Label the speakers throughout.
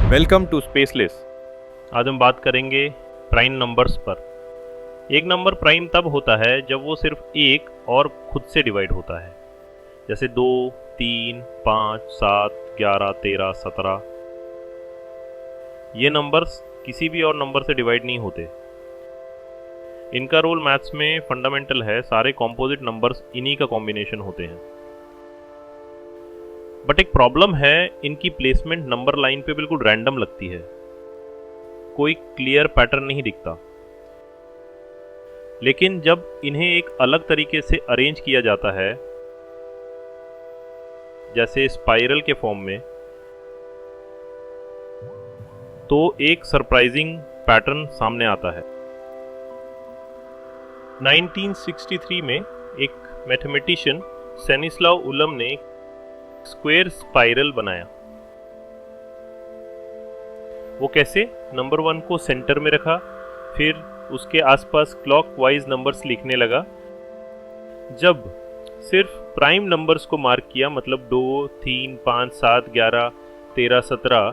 Speaker 1: Welcome to spaceless.
Speaker 2: आज हम बात करेंगे प्राइम नंबर्स पर। एक नंबर प्राइम तब होता है जब वो सिर्फ एक और खुद से डिवाइड होता है, जैसे 2, 3, 5, 7, 11, 13, 17। ये नंबर्स किसी भी और नंबर से डिवाइड नहीं होते। इनका रोल मैथ्स में फंडामेंटल है। सारे कॉम्पोजिट नंबर्स इन्हीं का कॉम्बिनेशन होते हैं। बट एक प्रॉब्लम है, इनकी प्लेसमेंट नंबर लाइन पे बिल्कुल रैंडम लगती है। कोई क्लियर पैटर्न नहीं दिखता। लेकिन जब इन्हें एक अलग तरीके से अरेंज किया जाता है, जैसे स्पाइरल के फॉर्म में, तो एक सरप्राइजिंग पैटर्न सामने आता है। 1963 में एक मैथमेटिशियन स्टैनिस्लाव उलम ने स्क्वायर स्पाइरल बनाया। वो कैसे? नंबर 1 को सेंटर में रखा, फिर उसके आसपास क्लॉकवाइज नंबर्स लिखने लगा। जब सिर्फ प्राइम नंबर्स को मार्क किया, मतलब 2, 3, 5, 7, 11, 13, 17,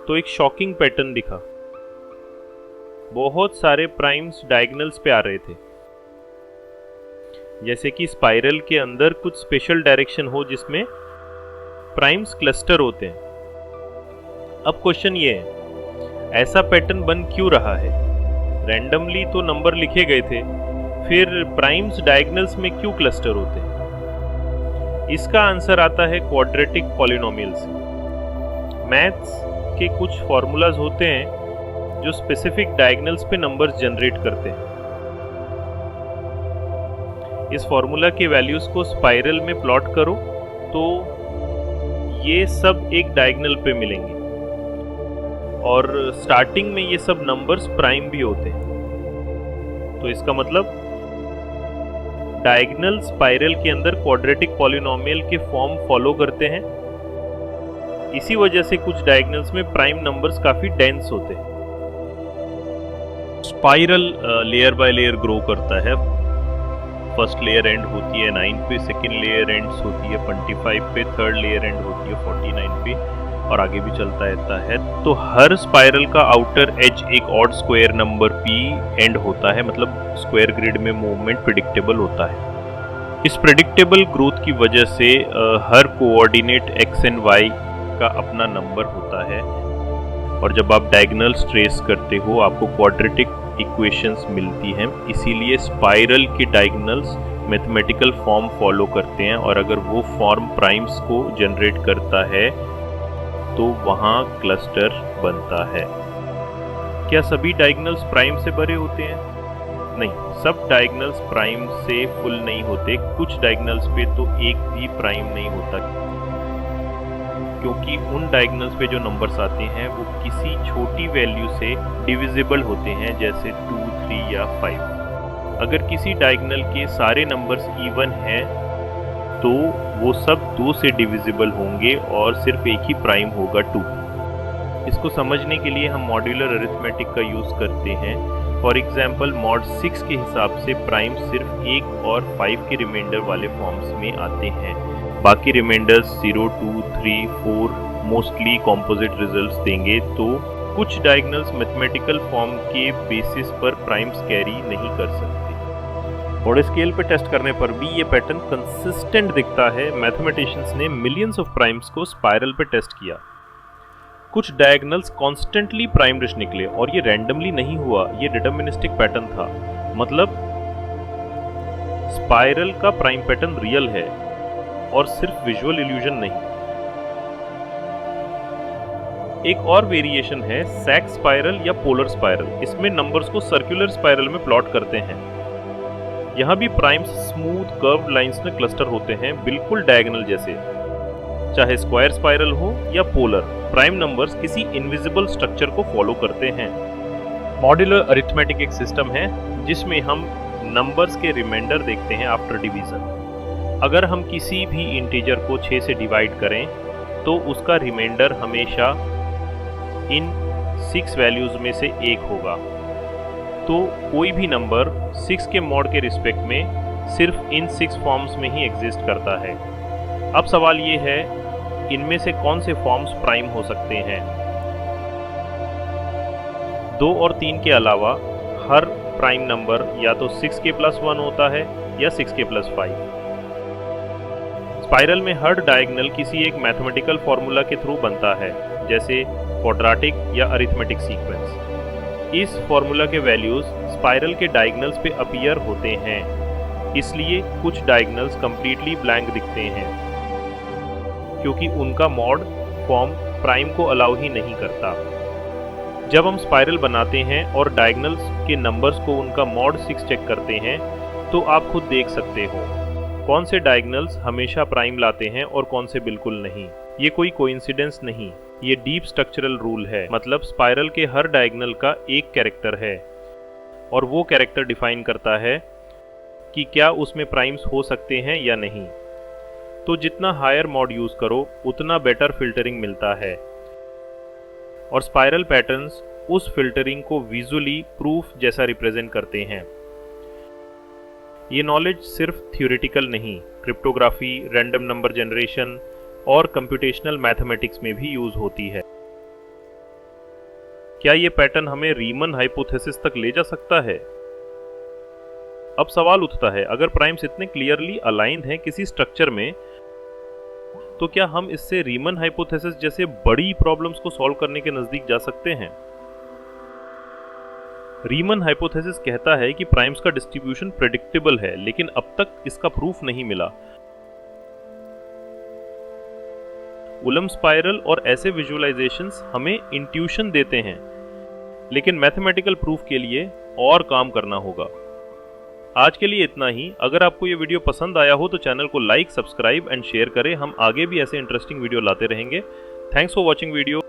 Speaker 2: तो एक शॉकिंग पैटर्न दिखा। बहुत सारे प्राइम्स डायगोनल्स पे आ रहे थे, जैसे कि स्पाइरल के अंदर कुछ स्पेशल डायरेक्शन हो जिसमें प्राइम्स क्लस्टर होते हैं। अब क्वेश्चन ये है, ऐसा पैटर्न बन क्यों रहा है? रैंडमली तो नंबर लिखे गए थे, फिर प्राइम्स डायगोनल्स में क्यों क्लस्टर होते हैं? इसका आंसर आता है क्वाड्रेटिक पॉलिनोमियल से। मैथ्स के कुछ फॉर्मूलाज होते हैं जो स्पेसिफिक डायगोनल्स पे नंबर्स जनरेट करते हैं। इस फॉर्मूला के वैल्यूज को स्पाइरल में प्लॉट करो तो ये सब एक डायगोनल पे मिलेंगे, और स्टार्टिंग में ये सब नंबर्स प्राइम भी होते हैं। तो इसका मतलब डायगोनल स्पाइरल के अंदर क्वाड्रेटिक पॉलिनोमियल के फॉर्म फॉलो करते हैं। इसी वजह से कुछ डायगोनल्स में प्राइम नंबर्स काफी डेंस होते हैं। Spiral layer by layer grow करता है। फर्स्ट लेयर एंड होती है 9 पे, सेकेंड लेयर एंड्स होती है 25 पे, थर्ड लेयर एंड होती है 49 पे, और आगे भी चलता रहता है। तो हर स्पाइरल का आउटर एज एक odd square number p and होता है, मतलब स्क्वायर ग्रिड में मूवमेंट प्रेडिक्टेबल होता है। इस प्रेडिक्टेबल ग्रोथ की वजह से हर कोऑर्डिनेट x एंड y का अपना नंबर होता है, और जब आप डायगोनल्स ट्रेस करते हो आपको क्वाड्रेटिक इक्वेशंस मिलती हैं। इसीलिए स्पाइरल के डायगोनल्स मैथमेटिकल फॉर्म फॉलो करते हैं, और अगर वो फॉर्म प्राइम्स को जनरेट करता है तो वहाँ क्लस्टर बनता है। क्या सभी डायगोनल्स प्राइम से भरे होते हैं? नहीं, सब डायगोनल्स प्राइम से फुल नहीं होते। कुछ डायगोनल्स पे तो एक भी प्राइम नहीं होता, क्योंकि उन डायगोनल्स पे जो नंबर्स आते हैं वो किसी छोटी वैल्यू से डिविजिबल होते हैं, जैसे 2, 3 या 5। अगर किसी डायगोनल के सारे नंबर्स इवन हैं तो वो सब 2 से डिविजिबल होंगे और सिर्फ एक ही प्राइम होगा, 2। इसको समझने के लिए हम मॉड्यूलर अरिथमेटिक का यूज़ करते हैं। फॉर एग्जाम्पल, मॉड 6 के हिसाब से प्राइम सिर्फ 1 और 5 के रिमाइंडर वाले फॉर्म्स में आते हैं। बाकी रिमाइंडर्स 0, 2, 3, 4 मोस्टली कॉम्पोजिट रिजल्ट्स देंगे। तो कुछ डायगोनल्स मैथमेटिकल फॉर्म के बेसिस पर प्राइम्स कैरी नहीं कर सकते। बड़े स्केल पे टेस्ट करने पर भी ये पैटर्न कंसिस्टेंट दिखता है। मैथमेटिशियंस ने मिलियंस ऑफ प्राइम्स को स्पाइरल पे टेस्ट किया। कुछ डायगोनल्स कॉन्स्टेंटली प्राइम रिश निकले, और ये रैंडमली नहीं हुआ, ये डिटर्मिनिस्टिक पैटर्न था। मतलब स्पाइरल का प्राइम पैटर्न रियल है और सिर्फ विजुअल इल्यूजन नहीं। एक और वेरिएशन है सैग स्पाइरल या पोलर स्पाइरल। इसमें नंबर्स को सर्कुलर स्पाइरल में प्लॉट करते हैं। यहाँ भी प्राइम्स स्मूथ कर्व्ड लाइंस में क्लस्टर होते हैं, बिल्कुल डायगोनल जैसे। चाहे स्क्वायर स्पाइरल हो या पोलर, प्राइम नंबर्स किसी इनविजिबल स्ट्रक्चर को फॉलो करते हैं। मॉड्यूलर अरिथमेटिक एक सिस्टम है जिसमें हम नंबर्स के रिमाइंडर देखते हैं आफ्टर डिवीजन। अगर हम किसी भी इंटीजर को 6 से डिवाइड करें तो उसका रिमाइंडर हमेशा इन 6 वैल्यूज में से एक होगा। तो कोई भी नंबर 6 के मॉड के रिस्पेक्ट में सिर्फ इन 6 फॉर्म्स में ही एग्जिस्ट करता है। अब सवाल ये है इनमें से कौन से फॉर्म्स प्राइम हो सकते हैं। 2 और 3 के अलावा हर प्राइम नंबर या तो 6k+1 होता है या 6k+5। स्पाइरल में हर डायगोनल किसी एक मैथमेटिकल फॉर्मूला के थ्रू बनता है, जैसे क्वाड्रेटिक या अरिथमेटिक सीक्वेंस। इस फॉर्मूला के वैल्यूज स्पाइरल के डायगोनल्स पे अपीयर होते हैं, इसलिए कुछ डायगोनल्स कंप्लीटली ब्लैंक दिखते हैं क्योंकि उनका मॉड फॉर्म प्राइम को अलाउ ही नहीं करता। जब हम स्पाइरल बनाते हैं और डायगोनल्स के नंबर्स को उनका मॉड 6 चेक करते हैं तो आप खुद देख सकते हो कौन से डायगोनल्स हमेशा प्राइम लाते हैं और कौन से बिल्कुल नहीं। ये कोई कोइंसिडेंस नहीं, ये डीप स्ट्रक्चरल रूल है। मतलब स्पाइरल के हर डायगोनल का एक कैरेक्टर है और वो कैरेक्टर डिफाइन करता है कि क्या उसमें प्राइम्स हो सकते हैं या नहीं। तो जितना हायर मॉड यूज करो उतना बेटर फिल्टरिंग मिलता है और स्पाइरल पैटर्न्स उस फिल्टरिंग को विजुअली प्रूफ जैसा रिप्रेजेंट करते हैं। ये नॉलेज सिर्फ थ्योरेटिकल नहीं, क्रिप्टोग्राफी, रैंडम नंबर जनरेशन और कंप्यूटेशनल मैथमेटिक्स में भी यूज होती है। क्या ये पैटर्न हमें रीमन हाइपोथेसिस तक ले जा सकता है? अब सवाल उठता है, अगर प्राइम्स इतने क्लियरली अलाइंड हैं किसी स्ट्रक्चर में, तो क्या हम इससे रीमन हाइपोथेसिस जैसे बड़ी प्रॉब्लम्स को सॉल्व करने के नजदीक जा सकते हैं? रीमन हाइपोथेसिस कहता है कि प्राइम्स का डिस्ट्रीब्यूशन प्रेडिक्टेबल है, लेकिन अब तक इसका प्रूफ नहीं मिला। उलम स्पाइरल और ऐसे विजुअलाइजेशंस हमें इंट्यूशन देते हैं, लेकिन मैथमेटिकल प्रूफ के लिए और काम करना होगा। आज के लिए इतना ही। अगर आपको ये वीडियो पसंद आया हो तो चैनल को लाइक, सब्सक्राइब एंड शेयर करें। हम आगे भी ऐसे इंटरेस्टिंग वीडियो लाते रहेंगे। Thanks for watching video.